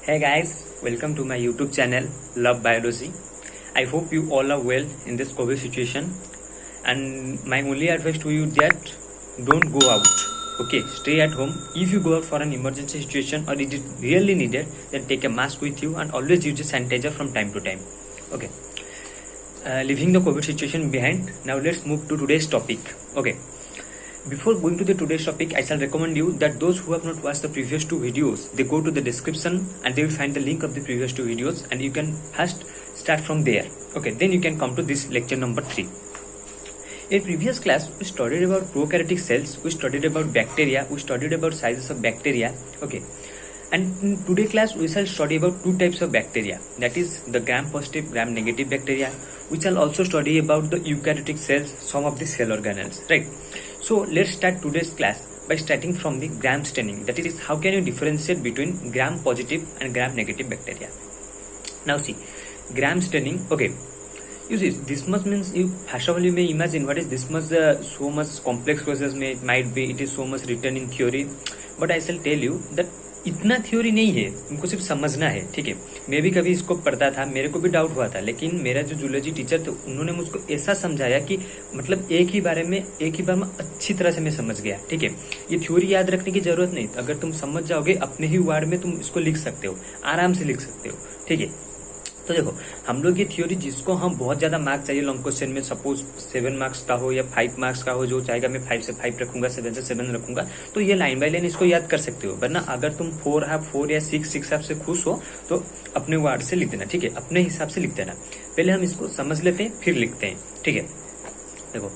Hey guys, welcome to my YouTube channel Love Biology. I hope you all are well in this COVID situation. And my only advice to you that don't go out. Okay, stay at home. If you go out for an emergency situation or it is really needed, then take a mask with you and always use a sanitizer from time to time. Okay. Leaving the COVID situation behind, now let's move to today's topic. Okay. Before going to the today's topic, I shall recommend you that those who have not watched the previous two videos, they go to the description and they will find the link of the previous two videos and you can first start from there. Okay, then you can come to this lecture number 3. In previous class, we studied about prokaryotic cells, we studied about bacteria, we studied about sizes of bacteria. Okay, and in today's class, we shall study about two types of bacteria. That is the gram-positive, gram-negative bacteria. We shall also study about the eukaryotic cells, some of the cell organelles, right? So let's start today's class by starting from the gram staining. That is, how can you differentiate between gram-positive and gram-negative bacteria? Now see, gram staining. Okay, you see, this much means you first of all you may imagine what is this much so much complex process might be. It is so much written in theory, but I shall tell you that इतना theory नहीं है, तुमको सिर्फ समझना है. ठीक है, मैं भी कभी इसको पढ़ता था, मेरे को भी डाउट हुआ था, लेकिन मेरा जो जूलॉजी टीचर थे उन्होंने मुझको ऐसा समझाया कि मतलब एक ही बार में अच्छी तरह से मैं समझ गया. ठीक है, ये थ्योरी याद रखने की जरूरत नहीं, अगर तुम समझ जाओगे अपने ही वर्ड में तुम इसको लिख सकते हो, आराम से लिख सकते हो. ठीक है, तो देखो हम लोग ये थ्योरी जिसको हम बहुत ज्यादा मार्क्स चाहिए लॉन्ग क्वेश्चन में, सपोज 7 मार्क्स का हो या 5 मार्क्स का हो, जो चाहेगा मैं 5 से 5 रखूंगा, 7 से 7 रखूंगा, तो ये लाइन बाय लाइन इसको याद कर सकते हो. वरना अगर तुम 4 या 6 हिसाब से खुश हो तो अपने वर्ड से लिख देना. ठीक है, अपने हिसाब से लिख देना. पहले हम इसको समझ लेते हैं फिर लिखते हैं. ठीक है, देखो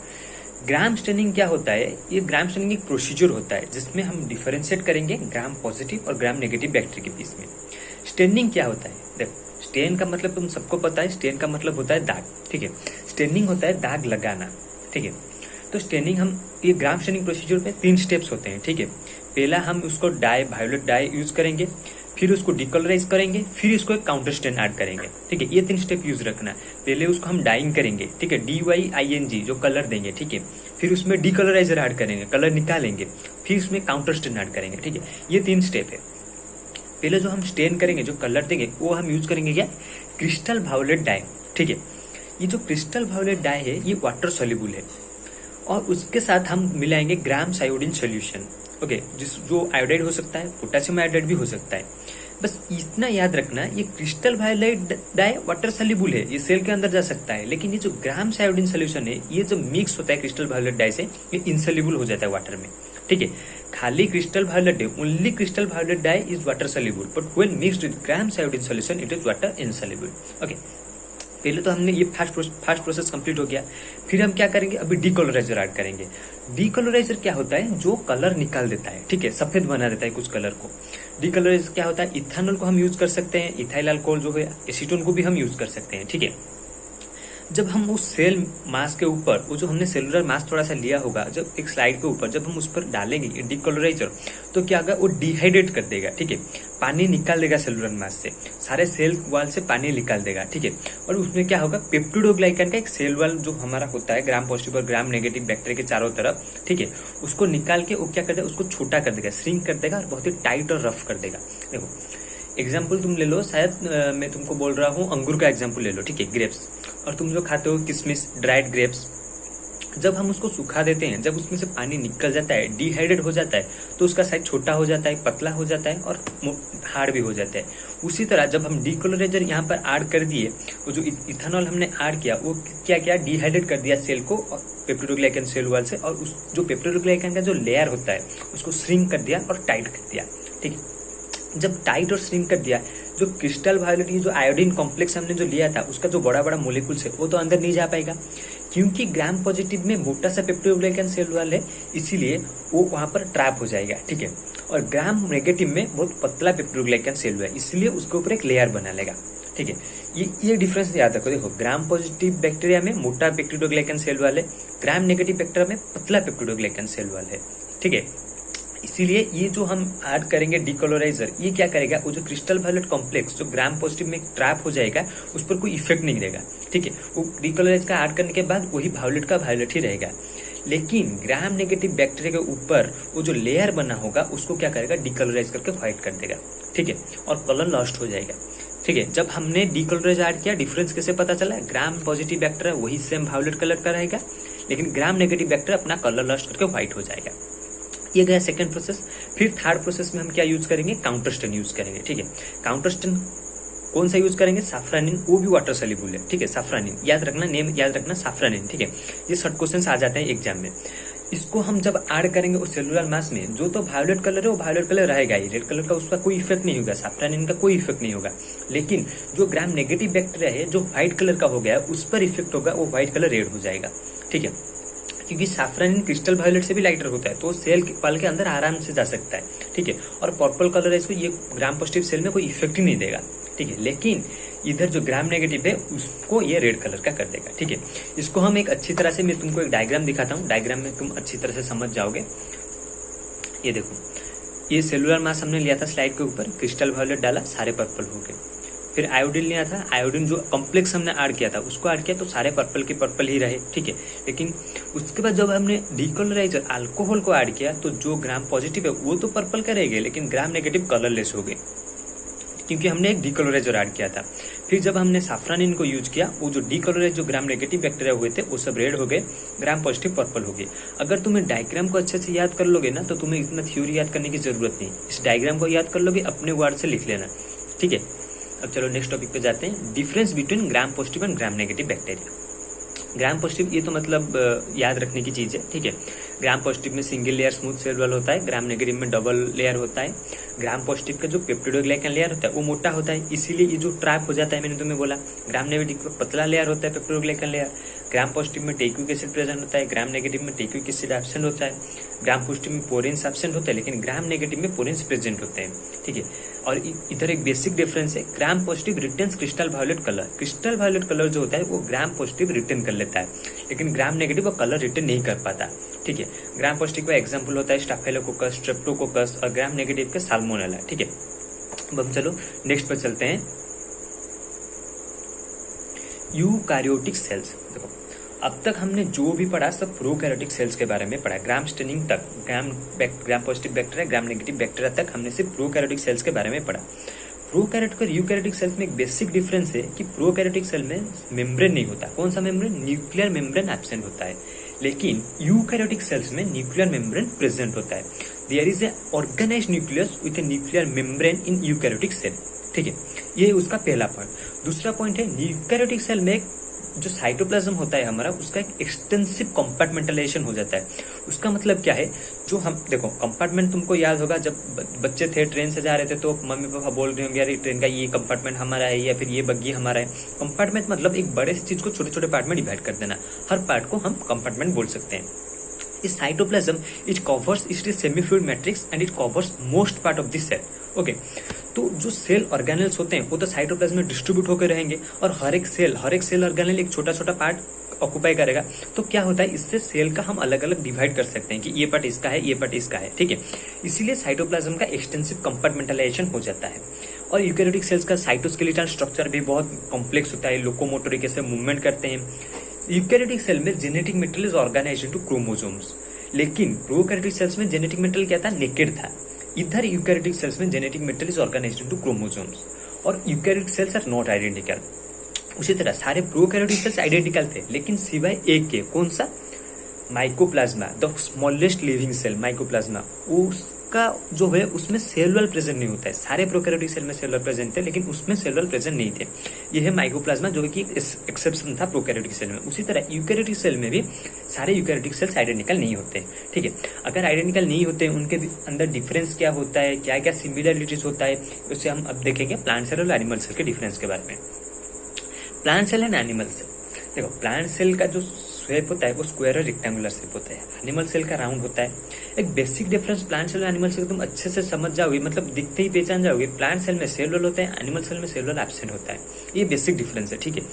ग्राम स्टेनिंग क्या होता है. ये ग्राम स्टेनिंग एक प्रोसीजर होता है जिसमें हम डिफरेंशिएट करेंगे ग्राम पॉजिटिव और ग्राम नेगेटिव बैक्टीरिया के बीच में. स्टेनिंग क्या होता है, देखो स्टेन का मतलब तुम सबको पता है, स्टेन का मतलब होता है दाग. ठीक है, स्टेनिंग होता है दाग लगाना. ठीक है, तो स्टेनिंग हम ये ग्राम स्टेनिंग प्रोसीजर में 3 स्टेप्स होते हैं. ठीक है, पहला हम उसको वायोलेट डाई यूज करेंगे, फिर उसको डिकलराइज करेंगे, फिर इसको एक काउंटर स्टेन ऐड करेंगे. ठीक है, ये 3 स्टेप यूज रखना. पहले उसको हम डाइंग करेंगे. ठीक है, DYING जो कलर देंगे. ठीक है, फिर उसमें डिकलराइजर ऐड करेंगे, कलर निकालेंगे, फिर उसमें काउंटर स्टेन ऐड करेंगे. ठीक है, ये 3 स्टेप है. पहले जो हम स्टेन करेंगे, जो कलर देंगे, वो हम यूज करेंगे क्या, क्रिस्टल वायोलेट डाई. ठीक है, ये जो क्रिस्टल वायोलेट डाई है ये वाटर सोल्यूबल है और उसके साथ हम मिलाएंगे ग्राम आयोडीन सोल्यूशन. ओके, जो आयोडाइड हो सकता है, पोटेशियम आयोडाइड भी हो सकता है. बस इतना याद रखना, ये crystal violet dye water soluble है, ये सेल के अंदर जा सकता है, लेकिन ये जो ग्राम आयोडीन सोल्यूशन है ये जो मिक्स होता है क्रिस्टल वायोलेट डाई से, ये इनसोल्यूबल हो जाता है वाटर में. ठीक है, खाली क्रिस्टल वायोलेट है, only crystal violet dye is water soluble, but when mixed with Gram iodine solution it is water insoluble. Okay, पहले तो हमने ये फर्स्ट प्रोसेस कंप्लीट हो गया. फिर हम क्या करेंगे, अभी डीकलराइजर ऐड करेंगे. डीकलराइजर क्या होता है, जो कलर निकाल देता है. ठीक है, सफेद बना देता है कुछ कलर को. डीकलराइजर क्या होता है, इथेनॉल को हम यूज कर सकते हैं, इथाइल अल्कोहल जो है, एसीटोन को भी हम यूज कर सकते हैं. ठीक है, जब हम उस सेल मास के ऊपर, वो जो हमने सेलुलर मास थोड़ा सा लिया होगा, जब एक स्लाइड के ऊपर जब हम उस पर डालेंगे डीकलराइजर, तो क्या होगा, वो डिहाइड्रेट कर देगा. ठीक है, पानी निकाल देगा सेलुलर मास से, सारे सेल वॉल से पानी निकाल देगा. ठीक है, और उसमें क्या होगा, पेप्टिडोग्लाइकन का एक सेल वॉल जो हमारा होता है ग्राम पॉजिटिव और ग्राम नेगेटिव बैक्टीरिया के चारों तरफ. ठीक है, उसको निकाल के वो क्या कर देगा, उसको छोटा कर देगा, श्रिंक कर देगा और बहुत ही टाइट और रफ कर देगा. देखो एग्जाम्पल तुम ले लो, शायद मैं तुमको बोल रहा हूँ अंगूर का एग्जाम्पल ले लो. ठीक है, ग्रेप्स, और तुम जो खाते हो किशमिश, ड्राइड ग्रेप्स, जब हम उसको सुखा देते हैं, जब उसमें से पानी निकल जाता है, डिहाइड्रेट हो जाता है, तो उसका साइज छोटा हो जाता है, पतला हो जाता है और हार्ड भी हो जाता है. उसी तरह जब हम डीकलराइजर यहाँ पर ऐड कर दिए, वो जो इथेनॉल हमने ऐड किया वो क्या किया, डिहाइड्रेट कर दिया सेल को पेप्टिडोग्लाइकन सेल वॉल से, और उस जो पेप्टिडोग्लाइकन का जो लेयर होता है उसको श्रिंक कर दिया और टाइट कर दिया. ठीक है, जब टाइट और श्रिंक कर दिया, जो क्रिस्टल वायोलेट जो आयोडीन कॉम्प्लेक्स हमने जो लिया था उसका जो बड़ा बड़ा मोलिकुल्स है वो तो अंदर नहीं जा पाएगा, क्योंकि ग्राम पॉजिटिव में मोटा सा पेप्टिडोग्लाइकन सेल वॉल है, इसीलिए वो वहां पर ट्रैप हो जाएगा. ठीक है, और ग्राम नेगेटिव में बहुत पतला पेप्टिडोग्लाइकन सेल वॉल है, इसलिए उसके ऊपर एक लेयर बना लेगा. ठीक है, ये डिफरेंस याद रखो. देखो ग्राम पॉजिटिव बैक्टीरिया में मोटा पेप्टिडोग्लाइकन सेल वॉल है, ग्राम नेगेटिव बैक्टीरिया में पतला पेप्टिडोग्लाइकन सेल वॉल है. ठीक है, इसीलिए ये जो हम ऐड करेंगे डीकलराइजर, ये क्या करेगा, वो जो क्रिस्टल वायोलेट कॉम्प्लेक्स जो ग्राम पॉजिटिव में ट्रैप हो जाएगा उस पर कोई इफेक्ट नहीं रहेगा. ठीक है, वो डीकलराइज का ऐड करने के बाद वही वायोलेट का वायोलेट ही रहेगा. लेकिन ग्राम नेगेटिव बैक्टीरिया के ऊपर वो जो लेयर बना होगा उसको क्या करेगा, डिकलराइज करके व्हाइट कर देगा, ठीक है, और कलर लॉस्ट हो जाएगा, ठीक है। जब हमने डिकलराइज ऐड किया, डिफरेंस कैसे पता चला, ग्राम पॉजिटिव बैक्टीरिया वही सेम वायलेट कलर का रहेगा, लेकिन ग्राम नेगेटिव बैक्टीरिया अपना कलर लॉस्ट करके व्हाइट हो जाएगा। ये गया सेकंड प्रोसेस। फिर थर्ड प्रोसेस में हम क्या यूज करेंगे, काउंटर स्टेन यूज करेंगे, ठीक है। काउंटर स्टेन कौन सा यूज करेंगे, साफ्रानिन, वो भी वाटर सोल्यूबल है, ठीक है, साफ्रानिन याद रखना, नेम याद रखना, साफ्रानिन, ठीक है। ये शॉर्ट क्वेश्चन आ जाते हैं एग्जाम में। इसको हम जब ऐड करेंगे उस सेलुलर मास में, जो तो वायलेट कलर है वो वायलेट कलर रहेगा ही, रेड कलर का उसका कोई इफेक्ट नहीं होगा, साफ्रानिन का कोई इफेक्ट नहीं होगा, लेकिन जो ग्राम नेगेटिव बैक्टीरिया है जो व्हाइट कलर का हो गया उस पर इफेक्ट होगा, वो व्हाइट कलर रेड हो जाएगा, ठीक है। क्योंकि साफ्रानिन क्रिस्टल वायलेट से भी लाइटर होता है, तो सेल पल के अंदर आराम से जा सकता है, ठीक है। और पर्पल कलर है, इसको ये ग्राम पॉजिटिव सेल में कोई इफेक्ट ही नहीं देगा, ठीक है। लेकिन इधर जो ग्राम नेगेटिव है उसको ये रेड कलर का कर देगा, ठीक है। इसको हम एक अच्छी तरह से, मैं तुमको एक डायग्राम दिखाता हूँ, डायग्राम में तुम अच्छी तरह से समझ जाओगे। ये देखो, ये सेलुलर मास हमने लिया था स्लाइड के ऊपर, क्रिस्टल वायलेट डाला, सारे पर्पल हो गए। फिर आयोडीन लिया था, आयोडीन जो कॉम्प्लेक्स हमने ऐड किया था उसको ऐड किया तो सारे पर्पल के पर्पल ही रहे, ठीक है। लेकिन उसके बाद जब हमने डिकलराइजर अल्कोहल को ऐड किया तो जो ग्राम पॉजिटिव है वो तो पर्पल का रह गए, लेकिन ग्राम नेगेटिव कलरलेस हो गए, क्योंकि हमने एक डिकलराइजर ऐड किया था। फिर जब हमने साफ्रानिन को यूज किया, वो जो डिकलराइज जो ग्राम नेगेटिव बैक्टीरिया हुए थे वो सब रेड हो गए, ग्राम पॉजिटिव पर्पल हो गए। अगर तुम्हें डायग्राम को अच्छे से याद कर लोगे ना तो तुम्हें इतना थ्योरी याद करने की जरूरत नहीं, इस डायग्राम को याद कर लोगे, अपने वर्ड से लिख लेना, ठीक है। अब चलो नेक्स्ट टॉपिक पे जाते हैं, difference between gram positive and gram negative bacteria. Gram positive ये तो मतलब याद रखने की चीज है, ठीक है। ग्राम पॉजिटिव में single layer smooth cell wall होता है, ग्राम नेगेटिव में डबल लेयर होता है। ग्राम पॉजिटिव का जो पेप्टिडोग्लाइकन लेयर होता है वो मोटा होता है, इसीलिए ये जो ट्रैप हो जाता है, मैंने तुम्हें बोला। ग्राम नेगेटिव का पतला लेयर होता है पेप्टिडोग्लाइकन लेयर। ग्राम पॉजिटिव में टेक्विक एसिड प्रेजेंट होता है, ग्राम नेगेटिव में टेक्विक एसिड एब्सेंट होता है। ग्राम पॉजिटिव में पोरेंस एब्सेंट होता है, लेकिन ग्राम नेगेटिव में पोरेंस प्रेजेंट होते हैं, ठीक है। और इधर एक बेसिक डिफरेंस है, Gram positive retains crystal violet colour. Crystal violet colour जो होता है वो ग्राम पॉजिटिव रिटेन कर लेता है, लेकिन ग्राम नेगेटिव वो कलर रिटेन नहीं कर पाता, ठीक है। ग्राम पॉजिटिव का एग्जांपल होता है स्टाफिलोकोकस, स्ट्रेप्टोकोकस, और ग्राम नेगेटिव का साल्मोनेला, ठीक है। अब हम चलो नेक्स्ट पर चलते हैं, यूकैरियोटिक सेल्स। देखो, अब तक हमने जो भी पढ़ा सब प्रोकैरियोटिक सेल्स के बारे में पढ़ा, ग्राम स्टेनिंग तक, gram positive bacteria, gram negative bacteria तक हमने सिर्फ प्रोकैरियोटिक सेल्स के बारे में पढ़ा। प्रोकैरियोटिक और यूकैरियोटिक सेल्स में एक बेसिक डिफरेंस है कि प्रोकैरियोटिक सेल में मेम्ब्रेन नहीं होता। कौन सा मेम्ब्रेन? न्यूक्लियर मेम्ब्रेन एब्सेंट होता है, लेकिन यूकैरियोटिक सेल्स में न्यूक्लियर मेम्ब्रेन प्रेजेंट होता है। There is a organised nucleus with a nuclear membrane in eukaryotic cell, ठीक है। ये उसका पहला पॉइंट। दूसरा पॉइंट है, यूकैरियोटिक सेल में जो साइटोप्लाज्म होता है हमारा, उसका एक एक्सटेंसिव कंपार्टमेंटलाइजेशन हो जाता है। उसका मतलब क्या है, जो हम देखो कंपार्टमेंट तुमको याद होगा, जब बच्चे थे ट्रेन से जा रहे थे तो मम्मी पापा बोल रहे होंगे यार ट्रेन का ये कंपार्टमेंट हमारा है या फिर ये बग्गी हमारा है। कंपार्टमेंट मतलब एक बड़े चीज को छोटे छोटे पार्ट में डिवाइड कर देना, हर पार्ट को हम कंपार्टमेंट बोल सकते हैं। इस cytoplasm it covers it is semi fluid matrix and it covers most part of this cell, okay. तो जो सेल ऑर्गेनेल्स होते हैं वो तो साइटोप्लाज्म में डिस्ट्रीब्यूट होकर रहेंगे, और हर एक सेल ऑर्गेनेल एक छोटा छोटा पार्ट ऑक्युपाई करेगा। तो क्या होता है, इससे सेल का हम अलग अलग डिवाइड कर सकते हैं कि ये पार्ट इसका है, ये पार्ट इसका है, ठीक है। इसीलिए साइटोप्लाज्म का एक्सटेंसिव कंपार्टमेंटलाइजेशन हो जाता है। और यूकैरियोटिक सेल्स का साइटोस्केलेटल स्ट्रक्चर भी बहुत कॉम्प्लेक्स होता है, लोकोमोटोरिक से मूवमेंट करते हैं। यूकैरियोटिक सेल में genetic material is organised into chromosomes, लेकिन प्रोकैरियोटिक सेल्स में जेनेटिक मटेरियल क्या था, नेकेड था। इधर यूकैरियोटिक सेल्स में genetic material is organised into chromosomes, और eukaryotic cells are not identical. उसी तरह सारे प्रोकैरियोटिक सेल्स आइडेंटिकल थे, लेकिन सिवाय एक के, कौन सा, mycoplasma, the smallest living cell mycoplasma, उसका जो है उसमें सेल वॉल प्रेजेंट नहीं होता है। सारे प्रोकैरियोटिक सेल में सेल वॉल प्रेजेंट थे, लेकिन उसमें सेल वॉल प्रेजेंट नहीं थे। यह है माइकोप्लाज्मा, जो कि एक्सेप्शन था प्रोकैरियोटिक सेल में। उसी तरह यूकैरियोटिक सेल में भी सारे यूकैरियोटिक सेल्स आइडेंटिकल नहीं होते, ठीक है। अगर आइडेंटिकल नहीं होते, उनके अंदर डिफरेंस क्या होता है, क्या क्या सिमिलरिटीज होता है, उससे हम अब देखेंगे प्लांट सेल और एनिमल सेल के डिफरेंस के बारे में। Plant cell and animal cell, देखो प्लांट सेल का जो शेप होता है वो स्क्वायर और रेक्टेंगुलर शेप होता है, एनिमल सेल का राउंड होता है। एक बेसिक डिफरेंस प्लांट सेल और एनिमल सेल तुम अच्छे से समझ जाओगे, मतलब दिखते ही पहचान जाओगे। प्लांट सेल में सेल वॉल होता है, एनिमल सेल में सेल वॉल एब्सेंट होता है। ये बेसिक डिफरेंस है, ठीक है।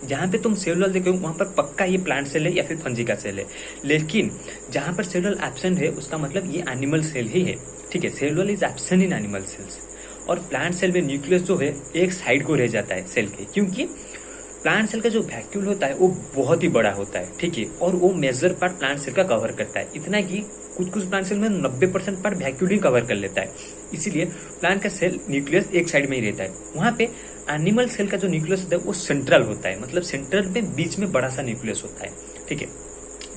जहां पे तुम सेल वॉल देखोगे वहां पर पक्का ये प्लांट सेल है या फिर फंजी का सेल है, लेकिन जहां पर सेल वॉल एब्सेंट है उसका मतलब ये एनिमल सेल ही है, ठीक है। Cell wall is absent in animal cells. और प्लांट सेल में न्यूक्लियस जो है एक साइड को रह जाता है सेल के, क्योंकि प्लांट सेल का जो वैक्यूल होता है वो बहुत ही बड़ा होता है, ठीक है, और वो मेजर पार्ट प्लांट सेल का कवर करता है। इतना कि कुछ कुछ प्लांट सेल में 90% पार्ट वैक्यूल ही कवर कर लेता है। इसीलिए प्लांट का सेल न्यूक्लियस एक साइड में ही रहता है। वहां पे एनिमल सेल का जो न्यूक्लियस होता है वो सेंट्रल होता है, मतलब सेंट्रल में बीच में बड़ा सा न्यूक्लियस होता है, ठीक है।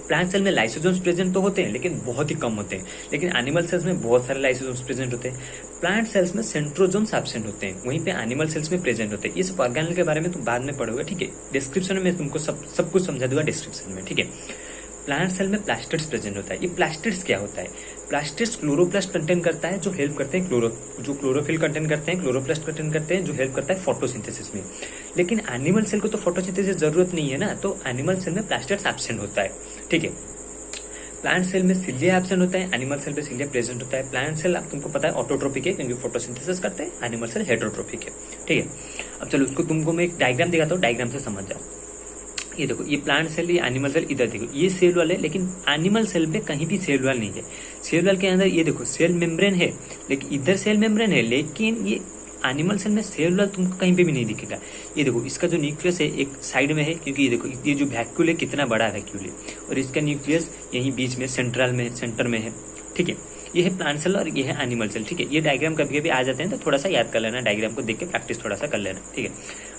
प्लांट सेल में लाइसोसोम्स प्रेजेंट तो होते हैं लेकिन बहुत ही कम होते हैं, लेकिन एनिमल सेल्स में बहुत सारे लाइसोसोम्स प्रेजेंट होते हैं। प्लांट सेल्स में सेंट्रोजोम्स एब्सेंट होते हैं, वहीं पे एनिमल सेल्स में प्रेजेंट होते हैं। ये सब ऑर्गेनेल के बारे में तुम बाद में पढ़ोगे, ठीक है। डिस्क्रिप्शन में तुमको सब कुछ समझा दूंगा डिस्क्रिप्शन में, ठीक है। प्लांट सेल में प्लास्टिड्स प्रेजेंट होता है। ये प्लास्टिड्स क्या होता है? प्लास्टिड्स क्लोरोप्लास्ट कंटेन करता है, जो हेल्प करते हैं जो क्लोरोफिल कंटेन करते हैं, क्लोरोप्लास्ट कंटेन करते हैं, जो हेल्प करता है फोटोसिंथेसिस में। लेकिन एनिमल सेल को तो फोटोसिंथेसिस जरूरत नहीं है ना, तो एनिमल सेल में प्लास्टिड्स एब्सेंट होता है, ठीक है। प्लांट सेल में सिलिया एब्सेंट होता है, एनिमल सेल में सिलिया प्रेजेंट होता है। प्लांट सेल तुमको पता है ऑटोट्रोपिक है क्योंकि फोटोसिंथेसिस करते हैं, एनिमल सेल हेटरोट्रोपिक है, ठीक है। अब चलो उसको तुमको मैं एक डायग्राम दिखाता हूँ, डायग्राम से समझ जाओ। ये देखो, ये प्लांट सेल, ये एनिमल सेल, इधर देखो ये सेल वाल है, लेकिन एनिमल सेल पे कहीं भी सेल वाल नहीं है। सेल वाल के अंदर ये देखो सेल मेम्ब्रेन है, लेकिन इधर सेल मेम्ब्रेन है, लेकिन ये एनिमल सेल में सेल वाल तुमको कहीं पे भी नहीं दिखेगा। ये देखो इसका जो न्यूक्लियस है एक साइड में है, क्योंकि ये देखो ये जो वैक्यूल है कितना बड़ा वैक्यूल है, और इसका न्यूक्लियस यहीं बीच में सेंटर में है, ठीक है। ये है प्लांट सेल और ये है एनिमल सेल, ठीक है। ये डायग्राम कभी कभी आ जाते हैं तो थोड़ा सा याद कर लेना, डायग्राम को देख के प्रैक्टिस थोड़ा सा कर लेना, ठीक है।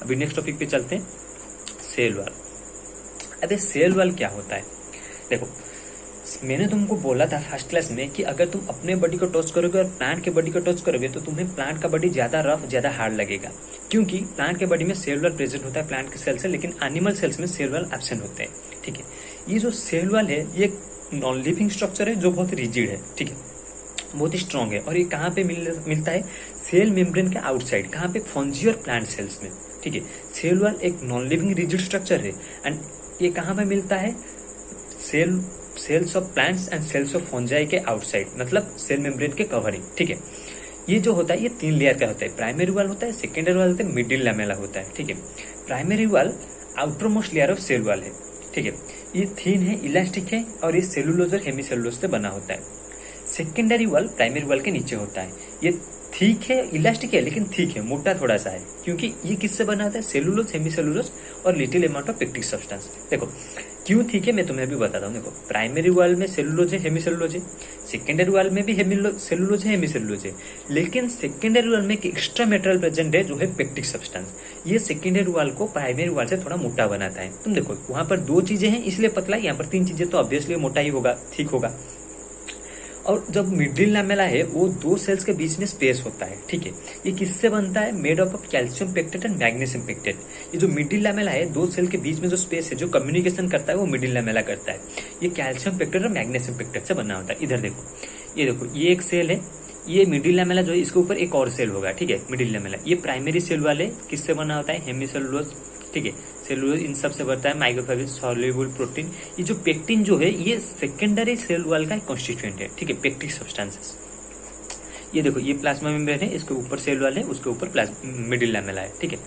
अभी नेक्स्ट टॉपिक पे चलते हैं, सेल वाल। अबे सेल वाल क्या होता है? देखो मैंने तुमको बोला था फर्स्ट क्लास में कि अगर तुम अपने बॉडी को टच करोगे और प्लांट के बॉडी को टच करोगे तो तुम्हें प्लांट का बॉडी ज्यादा रफ, ज्यादा हार्ड लगेगा, क्योंकि प्लांट के बॉडी में सेल वाल प्रेजेंट होता है प्लांट के सेल से, लेकिन एनिमल सेल्स में सेल वाल एब्सेंट होते हैं, ठीक है। ये जो सेल वाल है ये नॉन लिविंग स्ट्रक्चर है जो बहुत रिजिड है, ठीक है, बहुत ही स्ट्रॉन्ग है। और ये कहाँ पे मिलता है? सेल मेम्ब्रेन के आउटसाइड, कहाँ पे? फंजी और प्लांट सेल्स में, ठीक है। सेल वाल एक नॉन लिविंग रिजिड स्ट्रक्चर है, एंड ये कहाँ पे मिलता है? Cells of plants and cells of fungi के आउटसाइड, मतलब सेल मेम्ब्रेन के कवरिंग, ठीक है। ये जो होता है ये 3 लेयर का होता है। प्राइमरी वाल होता है, सेकेंडरी वाल होता है, मिडिल लैमेला होता है, ठीक है। Primary wall outermost layer of cell wall है, ठीक है। ये थिन है, इलास्टिक है, और ये सेलुलोज और हेमीसेलुलोज से बना होता है। सेकेंडरी वाल प्राइमरी वाल के नीचे होता है। ये ठीक है, इलास्टिक है, लेकिन ठीक है, मोटा थोड़ा सा है, क्योंकि ये किससे बना होता है? सेलुलोज, हेमीसेलुलोज और little amount of pectic substance. देखो क्यों ठीक है मैं तुम्हें भी बताता हूँ। देखो प्राइमरी वाल में सेलुलोज है, हेमीसेलुलोज है, सेकेंडरी वाल में भी सेलुलोज है, हेमीसेलुलोज है, लेकिन सेकेंडरी वाल में एक एक्स्ट्रा मटेरियल प्रेजेंट है जो है पेक्टिक सब्सटेंस। ये सेकेंडरी वाल को प्राइमरी वाल से थोड़ा मोटा बनाता है। तुम देखो वहां पर 2 चीजें हैं इसलिए पतला, यहाँ पर 3 चीजें, तो ऑब्वियसली मोटा ही होगा, ठीक होगा। और जब मिडिल लैमेला है वो 2 सेल्स के बीच में स्पेस होता है, ठीक है। ये किससे बनता है? Made up of calcium pectate and magnesium pectate. ये जो मिडिल लैमेला है, 2 सेल के बीच में जो स्पेस है, जो कम्युनिकेशन करता है वो मिडिल लैमेला करता है। ये कैल्शियम पेक्टेट और मैग्नीशियम पेक्टेट से बना होता है। इधर देखो, ये एक सेल है, ये मिडिल लैमेला जो है इसके ऊपर एक और सेल होगा, ठीक है, मिडिल लैमेला। ये प्राइमरी सेल वाले किससे बना होता है? हेमीसेलुलोज, ठीक है। सेलुलोज इन सब से बनता है, माइक्रोफाइबर, सॉल्युबल प्रोटीन। ये जो पेक्टिन जो है ये सेकेंडरी सेल वाल का कॉन्स्टिट्यूएंट है, ठीक है, पेक्टिक सब्सटेंसेस। ये देखो ये प्लाज्मा मेम्ब्रेन है, इसके ऊपर सेल वाल है, उसके ऊपर मिडिल लैमेला है, ठीक है।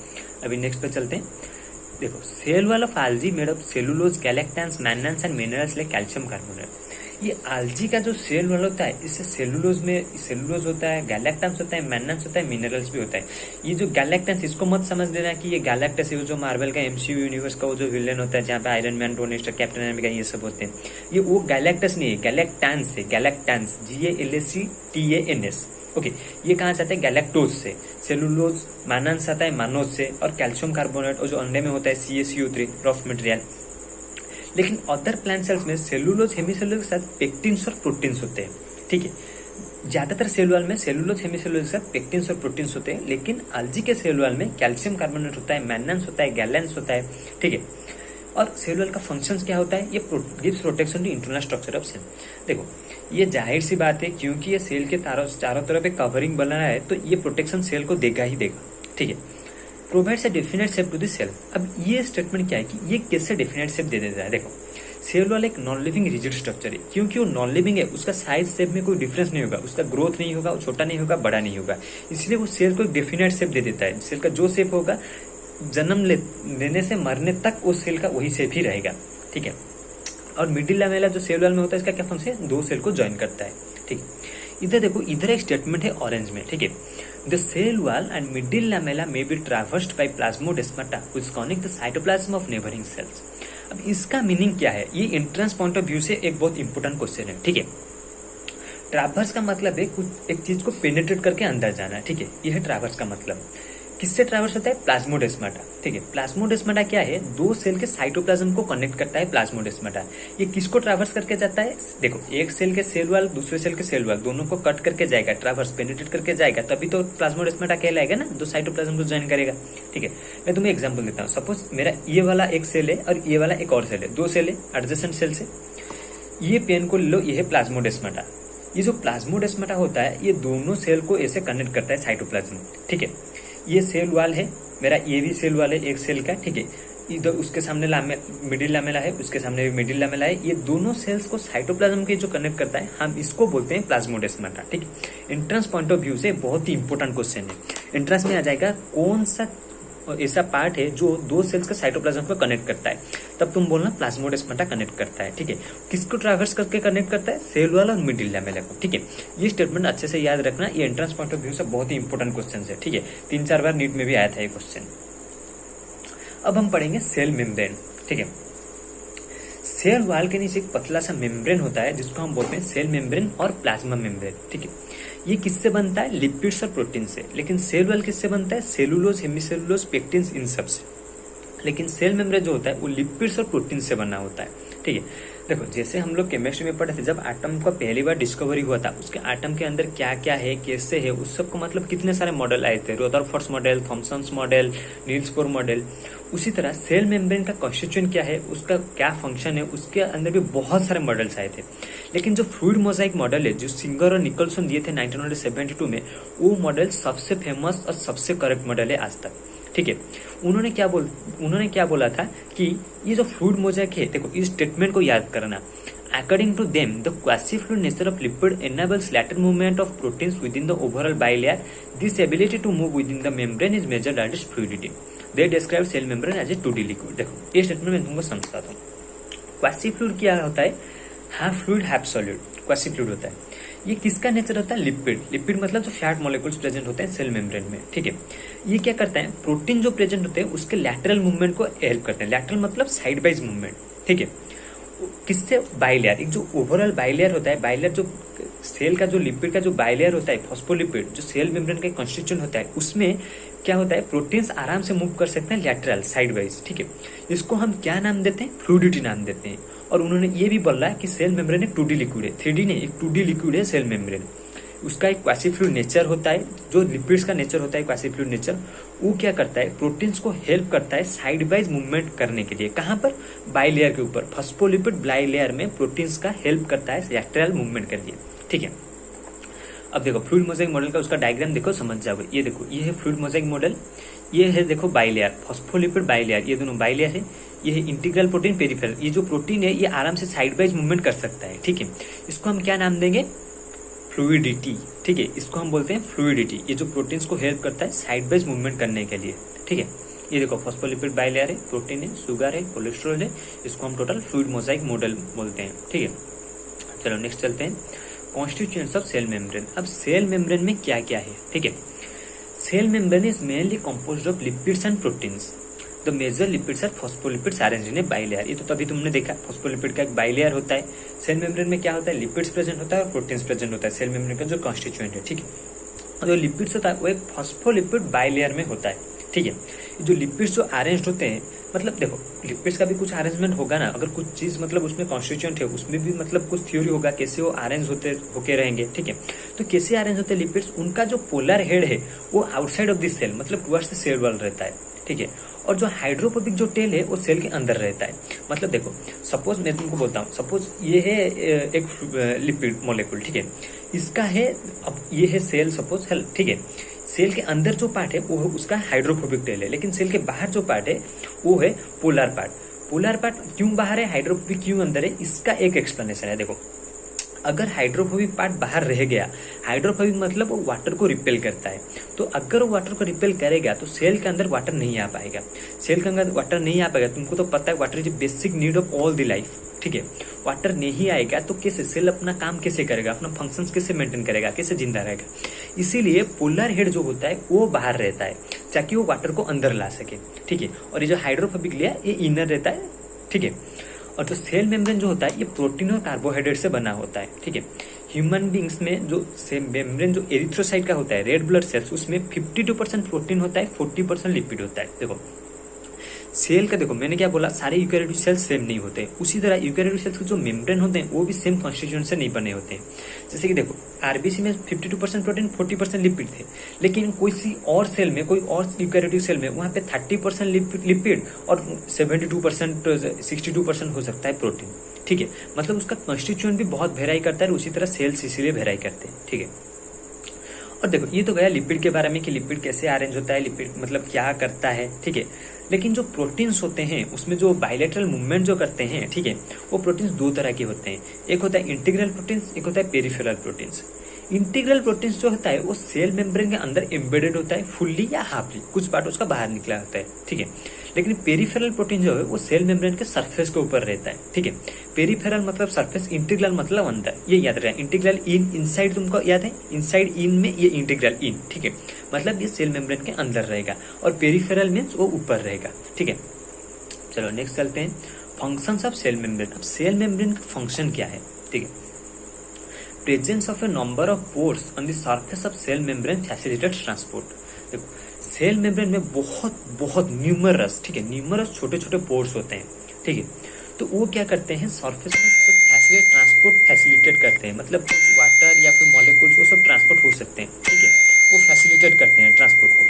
अभी नेक्स्ट पे चलते हैं। देखो cell wall of algae made of cellulose, galactans, mannans and minerals like calcium carbonate. ये एल्गी का जो सेल वाल होता है इससे सेलुलोज होता है, गैलेक्टन्स होता है, मैग्नेंस होता है, मिनरल्स भी होता है। ये जो गैलेक्टन्स, इसको मत समझ लेना कि ये गैलेक्टस है जो मार्वल का MCU यूनिवर्स का वो जो विलेन होता है जहाँ पे Iron Man, Tony Stark, Captain America ये सब होते हैं। ये वो गैलेक्टस नहीं है, गैलेक्टन्स है, गैलेक्टन्स, GALACTANS, ओके। ये कहाँ से आता है? गैलेक्टोज से। सेलुलोज, मैग्नेंस आता है मानोज से, और कैल्शियम कार्बोनेट और जो अंडे में होता है CaCO3 रफ मटेरियल। लेकिन अदर प्लांट सेल्स में सेलुलोज, हेमीसेलुलोज के साथ पेक्टिन्स और प्रोटीन्स होते हैं, ठीक है। ज्यादातर सेल वाल में सेलुलोज, हेमीसेलुलोज के साथ पेक्टिन्स और प्रोटीन्स होते हैं, लेकिन एल्गी के सेल वाल में कैल्शियम कार्बोनेट होता है, मैग्नेंस होता है, गैलेंस होता है, ठीक है। और सेल वाल का फंक्शंस क्या होता है? ये gives protection to internal structure of cell. देखो ये जाहिर सी बात है, क्योंकि ये सेल के चारों तरफ एक कवरिंग बना है तो ये प्रोटेक्शन सेल को देगा ही देगा, ठीक है। Provides a definite shape to the cell. अब ये स्टेटमेंट क्या है कि ये कैसे डेफिनेट शेप दे देता है? देखो सेल वाला एक नॉन लिविंग रिजिड स्ट्रक्चर है, क्योंकि वो नॉन लिविंग है, उसका साइज शेप में कोई डिफरेंस नहीं होगा, उसका ग्रोथ नहीं होगा, वो छोटा नहीं होगा, बड़ा नहीं होगा, इसलिए वो सेल को एक डेफिनेट शेप दे देता है। सेल का जो शेप होगा जन्म लेने से मरने तक उस सेल का वही शेप ही रहेगा, ठीक है। और मिडिल लैमेला जो सेल वाल में होता है, इसका क्या फंक्शन है? 2 सेल को ज्वाइन करता है, ठीक है। इधर देखो, इधर एक स्टेटमेंट है ऑरेंज में, ठीक है। The cell wall and middle lamella may be traversed by plasmodesmata which connect the cytoplasm of neighbouring cells. अब इसका मीनिंग क्या है, ये एंट्रेंस पॉइंट ऑफ व्यू से एक बहुत इंपॉर्टेंट क्वेश्चन है, ठीक है। ट्रैवर्स का मतलब है कुछ एक चीज को पेनिट्रेट करके अंदर जाना, ठीक है, यह है ट्रैवर्स का मतलब। किससे ट्रैवर्स होता है, प्लाज्मोडेस्माटा, ठीक है। प्लाज्मोडेस्माटा क्या है, दो सेल के साइटोप्लाज्म को कनेक्ट करता है प्लाज्मोडेस्माटा। ये किसको ट्रैवर्स करके जाता है, देखो एक सेल के सेल वॉल दूसरे सेल के सेल वॉल दोनों को कट करके जाएगा, ट्रैवर्स पेनिट्रेट करके जाएगा, तभी तो प्लाज्मोडेस्माटा कहलाएगा ना, दो साइटोप्लाज्म को ज्वाइन करेगा, ठीक है। मैं तुम्हें एग्जांपल देता हूँ, सपोज मेरा ये वाला एक सेल है और ये वाला एक और सेल है, दो सेल है एडजेसेंट सेल से, ये पेन को ले लो, ये है प्लाज्मोडेस्माटा। ये जो प्लाज्मोडेस्माटा होता है ये दोनों सेल को ऐसे कनेक्ट करता है साइटोप्लाज्म, ठीक है। ये सेल वॉल है मेरा, ये भी सेल वॉल है एक सेल का, ठीक है। इधर उसके सामने मिडिल लैमेला है, उसके सामने भी मिडिल लैमेला है, ये दोनों सेल्स को साइटोप्लाज्म के जो कनेक्ट करता है हम इसको बोलते हैं प्लाज्मोडेस्माटा, ठीक है। एंट्रेंस पॉइंट ऑफ व्यू से बहुत ही इंपॉर्टेंट क्वेश्चन है, एंट्रेंस में आ जाएगा कौन सा ऐसा पार्ट है जो दो सेल्स के साइटोप्लाज्म को कनेक्ट करता है, तब तुम बोलना प्लाज्मोडेस्माटा कनेक्ट करता है, ठीक है। किसको ट्रैवर्स करके कनेक्ट करता है, सेल वॉल और मिडिल लैमेला को, ठीक है। ये स्टेटमेंट अच्छे से याद रखना, ये एंट्रेंस पॉइंट ऑफ व्यू से बहुत ही इंपॉर्टेंट क्वेश्चन है, ठीक है। 3-4 बार नीट में भी आया था ये क्वेश्चन। अब हम पढ़ेंगे सेल मेम्ब्रेन, ठीक है। सेल वॉल के नीचे एक पतला सा मेम्ब्रेन होता है जिसको हम बोलते हैं सेल मेम्ब्रेन और प्लाज्मा मेम्ब्रेन, ठीक है। ये किससे बनता है, लिपिड्स और प्रोटीन से। लेकिन सेल वॉल किससे बनता है, सेलुलोज, हेमिसेलुलोज, पेक्टिन्स, इन सब से। लेकिन सेल मेम्ब्रेन जो होता है वो लिपिड्स और प्रोटीन से बना होता है, ठीक है। देखो जैसे हम लोग केमिस्ट्री में पढ़े थे, जब एटम का पहली बार डिस्कवरी हुआ था, उसके एटम के अंदर क्या क्या है, कैसे है, उस सब को मतलब कितने सारे मॉडल आए थे, Rutherford model, Thomson's model, Niels Bohr model. उसी तरह सेल मेम्ब्रेन का कॉन्स्टिट्यूएंट क्या है, उसका क्या फंक्शन है, उसके अंदर भी बहुत सारे मॉडल्स आए थे। लेकिन जो फ्लूइड मोजाइक मॉडल है जो सिंगर और निकलसन दिए थे 1972 में, वो मॉडल सबसे फेमस और सबसे करेक्ट मॉडल है आज तक, ठीक है। उन्होंने क्या बोला था कि ये जो फ्लूइड मोजाइक है, देखो इस स्टेटमेंट को याद करना, according to them the quasi fluid nature of lipid enables lateral movement of proteins within the overall bilayer. This ability to move within the membrane is measured as fluidity. They describe cell membrane as a 2D liquid. देखो ये statement मैं तुमको समझाता हूँ। Quasi fluid क्या होता है, half fluid half solid quasi fluid होता है। ये किसका नेचर होता है, लिपिड मतलब जो फैट मॉलिक्यूल्स प्रेजेंट होते हैं सेल मेम्ब्रेन में, ठीक है। ये क्या करता है, प्रोटीन जो प्रेजेंट होते हैं उसके लैटरल मूवमेंट को हेल्प करते हैं। लैटरल मतलब साइड वाइज मूवमेंट, ठीक है। किससे, बाइलेयर, एक जो ओवरऑल बाइलेयर होता है, बाइलेयर जो सेल का जो लिपिड का जो बाइलेयर होता है, फॉस्फोलिपिड जो सेल मेम्ब्रेन का कॉन्स्टिट्यूएंट होता है, उसमें क्या होता है, प्रोटीन्स आराम से मूव कर सकते हैं लैटरल साइड वाइज, ठीक है। इसको हम क्या नाम देते हैं, फ्लूइडिटी नाम देते हैं। और उन्होंने ये भी बोला है कि सेल मेम्ब्रेन एक 2D लिक्विड है, 3D नहीं, एक 2D लिक्विड है सेल मेम्ब्रेन। उसका एक क्वासी फ्लूइड नेचर होता है, जो लिपिड्स का नेचर होता है क्वासी फ्लूइड नेचर, वो क्या करता है, प्रोटीन्स को हेल्प करता है साइड वाइज मूवमेंट करने के लिए। कहाँ पर, बाइलेयर के ऊपर, फॉस्फोलिपिड बाइलेयर में प्रोटीन्स का हेल्प करता है लैटरल मूवमेंट के लिए, ठीक है। अब देखो फ्लूइड मोजाइक मॉडल का उसका डायग्राम देखो, समझ जाओगे। ये देखो, ये है फ्लूइड मोजाइक मॉडल, ये है देखो बाइलेयर, फॉस्फोलिपिड बाइलेयर, ये दोनों बाइलेयर है। ये है इंटीग्रल प्रोटीन, पेरिफेरल। ये जो प्रोटीन है ये आराम से साइड वाइज मूवमेंट कर सकता है, ठीक है। इसको हम क्या नाम देंगे, फ्लूइडिटी, ठीक है। इसको हम बोलते हैं फ्लूइडिटी, ये जो प्रोटीन्स को हेल्प करता है साइड वाइज मूवमेंट करने के लिए, ठीक है। ये देखो फॉस्फोलिपिड बाइलेयर है, प्रोटीन है, शुगर है, कोलेस्ट्रॉल है, इसको हम टोटल फ्लूइड मोजाइक मॉडल बोलते हैं, ठीक है। चलो नेक्स्ट चलते हैं, कॉन्स्टिट्यूएंट्स ऑफ सेल मेम्ब्रेन। अब सेल मेम्ब्रेन में क्या क्या है, ठीक है। Cell membrane is mainly composed of lipids and proteins. The major lipids are phospholipids arranged in a bilayer. ये तो तभी तुमने देखा, फॉस्फोलिपिड का एक बाइलेयर होता है। सेल मेम्ब्रेन में क्या होता है, लिपिड्स प्रेजेंट होता है और प्रोटीन्स प्रेजेंट होता है, सेल मेम्ब्रेन का जो कॉन्स्टिट्यूएंट है, ठीक है। जो लिपिड्स होता है वो एक फॉस्फोलिपिड बाइलेयर में होता है, ठीक है। जो लिपिड्स जो अरेंज्ड होते हैं, मतलब देखो लिपिड्स का भी कुछ अरेंजमेंट होगा ना, अगर कुछ चीज मतलब उसमें कॉन्स्टिट्यूएंट है, उसमें भी मतलब कुछ थ्योरी होगा कैसे वो अरेंज होके रहेंगे, ठीक है। तो कैसे अरेंज होते हैं लिपिड्स, उनका जो पोलर हेड है वो आउटसाइड ऑफ दिस सेल, मतलब टुवर्ड्स द सेल वॉल रहता है, ठीक है। और जो हाइड्रोफोबिक जो टेल है वो सेल के अंदर रहता है। मतलब देखो सपोज मैं तुमको बोलता हूँ, सपोज ये है एक लिपिड मॉलिक्यूल, ठीक है। इसका है, अब ये है सेल सपोज, ठीक है। सेल के अंदर जो पार्ट है वो उसका हाइड्रोफोबिक टेल है, लेकिन सेल के बाहर जो पार्ट है वो है पोलर पार्ट। पोलर पार्ट क्यों बाहर है, हाइड्रोफोबिक क्यों अंदर है, इसका एक एक्सप्लेनेशन है। देखो अगर हाइड्रोफोबिक पार्ट बाहर रह गया, हाइड्रोफोबिक मतलब वो वाटर को रिपेल करता है, तो अगर वो वाटर को रिपेल करेगा तो सेल के अंदर वाटर नहीं आ पाएगा। सेल के अंदर वाटर नहीं आ पाएगा, तुमको तो पता है water is basic need of all the life, ठीक है। वाटर नहीं आएगा तो कैसे सेल अपना काम कैसे करेगा, अपना फंक्शंस कैसे मेंटेन करेगा, कैसे जिंदा रहेगा। इसीलिए पोलर हेड जो होता है वो बाहर रहता है ताकि वो वाटर को अंदर ला सके, ठीक है। और ये जो हाइड्रोफोबिक लेयर ये इनर रहता है, ठीक है। और जो सेल मेम्ब्रेन जो होता है ये प्रोटीन और कार्बोहाइड्रेट से बना होता है, ठीक है। ह्यूमन बींग्स में जो सेल मेम्ब्रेन जो एरिथ्रोसाइट का होता है, रेड ब्लड सेल्स, उसमें 52% प्रोटीन होता है, 40% लिपिड होता है। देखो सेल का, देखो मैंने क्या बोला, सारे यूकेरियोटिक सेल्स सेम नहीं होते। उसी तरह यूकेरियोटिक सेल्स के जो मेम्ब्रेन होते हैं वो भी सेम कॉन्स्टिट्यूएंट से नहीं बने होते। जैसे कि देखो आरबीसी में 52% प्रोटीन 40% लिपिड थे, लेकिन किसी और सेल में, कोई और यूकेरियोटिक सेल में वहां पे 30% लिपिड और 72% 62% हो सकता है प्रोटीन, ठीक है। मतलब उसका कॉन्स्टिट्यूएंट भी बहुत वेराई करता है, उसी तरह सेल्स इसीलिए वेराई करते हैं, ठीक है। और देखो ये तो गया लिपिड के बारे में कि लिपिड कैसे अरेंज होता है, लिपिड मतलब क्या करता है, ठीक है। लेकिन जो प्रोटीन्स होते हैं उसमें जो बायलैटरल मूवमेंट जो करते हैं, ठीक है, वो प्रोटीन्स दो तरह के होते हैं। एक होता है इंटीग्रल प्रोटीन्स, एक होता है पेरिफेरल प्रोटीन्स। इंटीग्रल प्रोटीन्स जो होता है वो सेल मेम्ब्रेन के अंदर एम्बेडेड होता है, फुल्ली या हाफली, कुछ पार्ट उसका बाहर निकला होता है, ठीक है। लेकिन पेरिफेरल प्रोटीन जो है वो सेल मेम्ब्रेन के सरफेस के ऊपर रहता है, ठीक है। पेरिफेरल मतलब सरफेस, इंटीग्रल मतलब अंदर, ये याद रहे। इंटीग्रल इन, इनसाइड तुमको याद है, इनसाइड इन में ये इंटीग्रल इन, ठीक है। मतलब ये सेल मेम्ब्रेन के अंदर रहेगा और पेरिफेरल मीन्स वो ऊपर रहेगा, ठीक है। चलो नेक्स्ट चलते हैं, फंक्शंस ऑफ सेल मेम्ब्रेन। अब सेल मेम्ब्रेन का फंक्शन क्या है, ठीक है। Presence of a number of pores on the surface of cell membrane facilitate transport. देखो सेल मेम्ब्रेन में बहुत बहुत न्यूमरस, ठीक है, न्यूमरस छोटे छोटे पोर्स होते हैं, ठीक है। तो वो क्या करते हैं, सरफेस में ट्रांसपोर्ट फैसिलिटेट करते हैं, मतलब वाटर या फिर मॉलिक्यूल्स वो सब ट्रांसपोर्ट हो सकते हैं, ठीक है। वो फैसिलिटेट करते हैं ट्रांसपोर्ट को।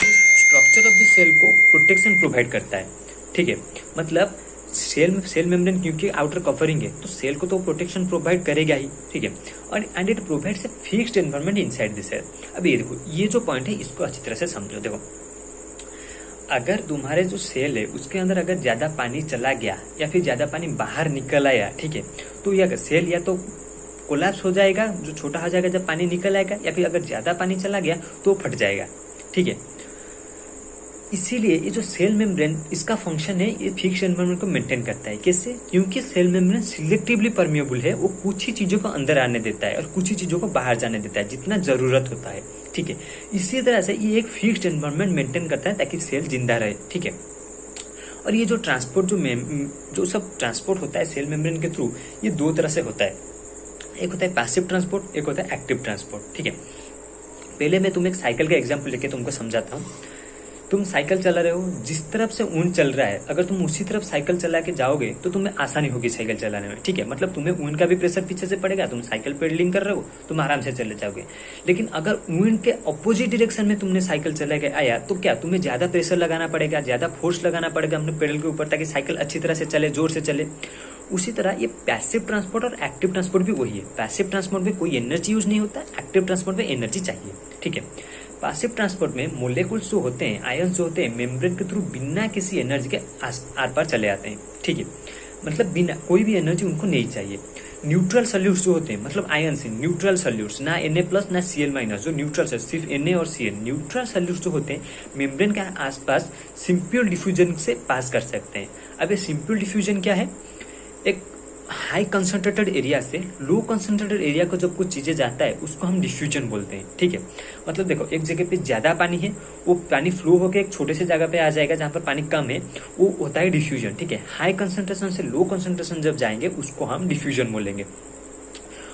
ये स्ट्रक्चर ऑफ द सेल को प्रोटेक्शन प्रोवाइड करता है, ठीक है। मतलब सेल मेम्ब्रेन क्योंकि आउटर कवरिंग है तो सेल को तो प्रोटेक्शन प्रोवाइड करेगा ही, ठीक है। और and it provides a fixed environment inside the cell. अब ये देखो ये जो पॉइंट है इसको अच्छी तरह से समझो। देखो अगर तुम्हारे जो सेल है उसके अंदर अगर ज्यादा पानी चला गया या फिर ज्यादा पानी बाहर निकल आया, ठीक है, तो यह सेल या तो कोलैप्स हो जाएगा, जो छोटा हो जाएगा जब पानी निकल आएगा, या फिर अगर ज्यादा पानी चला गया तो फट जाएगा, ठीक है। इसीलिए ये जो सेल मेम्ब्रेन इसका फंक्शन है, ये फिक्स्ड एनवायरनमेंट को मेंटेन करता है। कैसे? क्योंकि सेल मेम्ब्रेन सिलेक्टिवली परमिएबल है, वो कुछ ही चीजों को अंदर आने देता है और कुछ ही चीजों को बाहर जाने देता है जितना जरूरत होता है, ठीक है। इसी तरह से ये एक फिक्स्ड एनवायरनमेंट मेंटेन करता है ताकि सेल जिंदा रहे, ठीक है। और ये जो ट्रांसपोर्ट जो सब ट्रांसपोर्ट होता है सेल मेम्ब्रेन के थ्रू, ये दो तरह से होता है। एक होता है पैसिव ट्रांसपोर्ट, एक होता है एक्टिव ट्रांसपोर्ट, ठीक है। पहले मैं तुम्हें एक साइकिल का एग्जाम्पल लेके तुमको समझाता हूँ। तुम साइकिल चला रहे हो, जिस तरफ से ऊन चल रहा है अगर तुम उसी तरफ साइकिल चला के जाओगे तो तुम्हें आसानी होगी साइकिल चलाने में, ठीक है। मतलब तुम्हें ऊन का भी प्रेशर पीछे से पड़ेगा, तुम साइकिल पेडलिंग कर रहे हो, तुम आराम से चले जाओगे। लेकिन अगर ऊन के अपोजिट डायरेक्शन में तुमने साइकिल चला के आया तो क्या तुम्हें ज्यादा प्रेशर लगाना पड़ेगा, ज्यादा फोर्स लगाना पड़ेगा अपने पेडल के ऊपर ताकि साइकिल अच्छी तरह से चले, जोर से चले। उसी तरह ये पैसिव ट्रांसपोर्ट और एक्टिव ट्रांसपोर्ट भी वही है। पैसिव ट्रांसपोर्ट में कोई एनर्जी यूज नहीं होता, एक्टिव ट्रांसपोर्ट में एनर्जी चाहिए, ठीक है। पैसिव ट्रांसपोर्ट में मोलेकुल्स जो होते हैं, आयंस जो होते हैं, मेम्ब्रेन के थ्रू बिना किसी एनर्जी के आर पार चले आते हैं, ठीक है। मतलब बिना कोई भी एनर्जी उनको नहीं चाहिए। न्यूट्रल सॉल्यूट्स जो होते हैं, मतलब आयंस है, न्यूट्रल सॉल्यूट्स, ना Na+ ना Cl-, जो न्यूट्रल है, सिर्फ Na और Cl। न्यूट्रल सॉल्यूट्स जो होते हैं मेम्ब्रेन के आसपास सिंपल डिफ्यूजन से पास कर सकते हैं। अब ये सिंपल डिफ्यूजन क्या है? एक हाई कंसंट्रेटेड एरिया से लो कंसंट्रेटेड एरिया को जब कुछ चीजें जाता है उसको हम डिफ्यूजन बोलते हैं, ठीक है। मतलब देखो एक जगह पे ज्यादा पानी है, वो पानी फ्लो होकर एक छोटे से जगह पे आ जाएगा जहां पर पानी कम है, वो होता है डिफ्यूजन, ठीक है। हाई कंसंट्रेशन से लो कंसंट्रेशन जब जाएंगे उसको हम डिफ्यूजन बोलेंगे।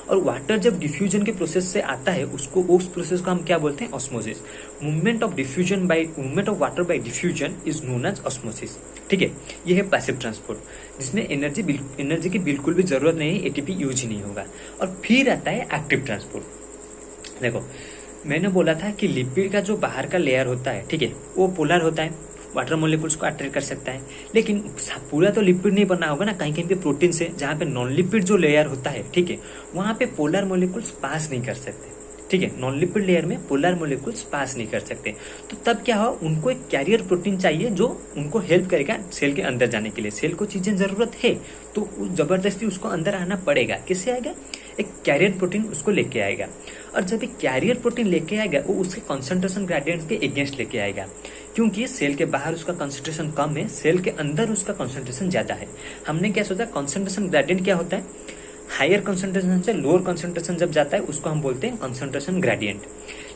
और वाटर जब डिफ्यूजन के प्रोसेस से आता है उसको, उस प्रोसेस को हम क्या बोलते हैं? Osmosis. Movement of water by diffusion is known as osmosis, ठीक है। ये है पैसिव ट्रांसपोर्ट जिसमें एनर्जी की बिल्कुल भी जरूरत नहीं है, एटीपी यूज ही नहीं होगा। और फिर आता है एक्टिव ट्रांसपोर्ट। देखो मैंने बोला था कि लिपिड का जो बाहर का लेयर होता है, ठीक है, वो पोलर होता है, वाटर मोलिकुल्स को अट्रैक्ट कर सकता है। लेकिन पूरा तो लिपिड नहीं बना होगा ना, कहीं कहीं पे प्रोटीन से, जहाँ पे नॉन लिपिड जो लेयर होता है, ठीक है, वहां पे पोलर मोलिकुल्स पास नहीं कर सकते, ठीक है। नॉन लिपिड लेयर में पोलर मोलिकुल्स पास नहीं कर सकते। तो तब क्या हो, उनको एक कैरियर प्रोटीन चाहिए जो उनको हेल्प करेगा सेल के अंदर जाने के लिए। सेल को चीजें जरूरत है तो जबरदस्ती उसको अंदर आना पड़ेगा। किससे आएगा? एक कैरियर प्रोटीन उसको लेके आएगा। और जब एक कैरियर प्रोटीन लेके आएगा वो उसके कंसंट्रेशन ग्रेडियंट के अगेंस्ट लेके आएगा, क्योंकि सेल के बाहर उसका कंसंट्रेशन कम है, सेल के अंदर उसका कंसंट्रेशन ज्यादा है। हमने क्या सोचा? कंसंट्रेशन ग्रेडियंट क्या होता है? हायर कंसंट्रेशन से लोअर कंसंट्रेशन जब जाता है उसको हम बोलते हैं कंसंट्रेशन ग्रेडियंट।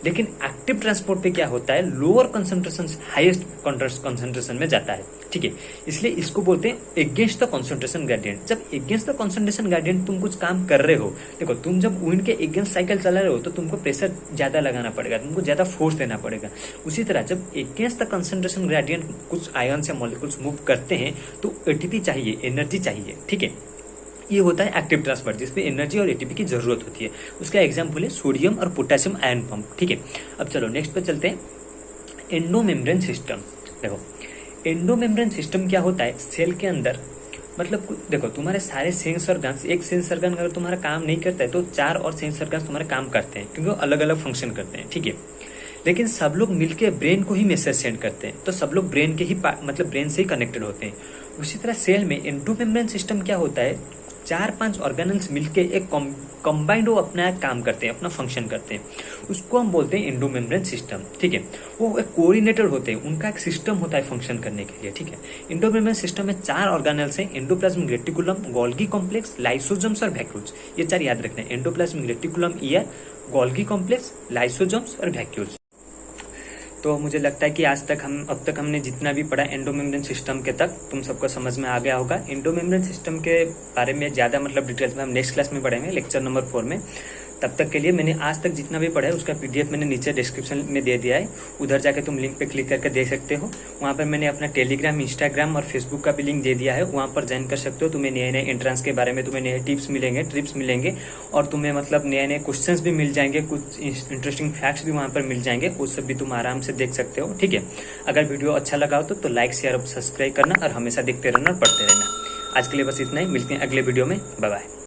लेकिन एक्टिव ट्रांसपोर्ट पे क्या होता है, लोअर कंसंट्रेशन हाईएस्ट कंसंट्रेशन में जाता है, ठीक है। इसलिए इसको बोलते हैं एगेंस्ट द कंसंट्रेशन ग्रेडियंट। जब एगेंस्ट द कंसंट्रेशन ग्रेडियंट तुम कुछ काम कर रहे हो, देखो तुम जब विंड के एगेंस्ट साइकिल चला रहे हो तो तुमको प्रेशर ज्यादा लगाना पड़ेगा, तुमको ज्यादा फोर्स देना पड़ेगा। उसी तरह जब एगेंस्ट द कंसंट्रेशन ग्रेडियंट कुछ आयन या मॉलिक्यूल्स मूव करते हैं तो एटीपी चाहिए, एनर्जी चाहिए, ठीक है। ये होता है एक्टिव ट्रांसपोर्ट, जिसमें एनर्जी और एटीपी की जरूरत होती है। उसका एग्जाम्पल है सोडियम और पोटेशियम आयन पंप, ठीक है। अब चलो नेक्स्ट पे चलते हैं, एंडोमेम्ब्रेन सिस्टम। देखो एंडोमेम्ब्रेन सिस्टम क्या होता है, सेल के अंदर मतलब देखो तुम्हारे सारे सेंस ऑर्गन्स, एक सेंस ऑर्गन अगर तुम्हारा काम नहीं करता है तो 4 और सेंस ऑर्गन्स तुम्हारे काम करते हैं, क्योंकि वो अलग अलग फंक्शन करते हैं, ठीक है। लेकिन सब लोग मिलकर ब्रेन को ही मैसेज सेंड करते हैं, तो सब लोग ब्रेन के ही मतलब ब्रेन से ही कनेक्टेड होते हैं। उसी तरह सेल में एंडोमेम्ब्रेन सिस्टम क्या होता है, 4-5 ऑर्गेनल्स मिलके एक कंबाइंड वो अपना काम करते हैं, अपना फंक्शन करते हैं, उसको हम बोलते हैं एंडोमेम्ब्रेन सिस्टम, ठीक है। वो एक कोऑर्डिनेटेड होते हैं, उनका एक सिस्टम होता है फंक्शन करने के लिए, ठीक है। एंडोमेम्ब्रेन सिस्टम में 4 ऑर्गेनल्स हैं, endoplasmic reticulum, Golgi complex, lysosomes और वैक्यूल्स। ये 4 याद रखना है, endoplasmic reticulum, year, Golgi complex, lysosomes और वैक्यूल्स। तो मुझे लगता है कि अब तक हमने जितना भी पढ़ा एंडोमेम्ब्रेन सिस्टम के तक तुम सबको समझ में आ गया होगा। एंडोमेम्ब्रेन सिस्टम के बारे में ज्यादा मतलब डिटेल्स में हम नेक्स्ट क्लास में पढ़ेंगे, लेक्चर नंबर 4 में। तब तक के लिए मैंने आज तक जितना भी पढ़ा है उसका पीडीएफ मैंने नीचे डिस्क्रिप्शन में दे दिया है, उधर जाके तुम लिंक पे क्लिक करके देख सकते हो। वहाँ पर मैंने अपना टेलीग्राम, इंस्टाग्राम और फेसबुक का भी लिंक दे दिया है, वहाँ पर ज्वाइन कर सकते हो। तुम्हें नए नए एंट्रेंस के बारे में तुम्हें नए टिप्स मिलेंगे और तुम्हें मतलब नए नए क्वेश्चंस भी मिल जाएंगे, कुछ इंटरेस्टिंग फैक्ट्स भी वहाँ पर मिल जाएंगे, वो सब भी तुम आराम से देख सकते हो, ठीक है। अगर वीडियो अच्छा लगा हो तो लाइक, शेयर और सब्सक्राइब करना और हमेशा देखते रहना और पढ़ते रहना। आज के लिए बस इतना ही, मिलते हैं अगले वीडियो में, बाय बाय।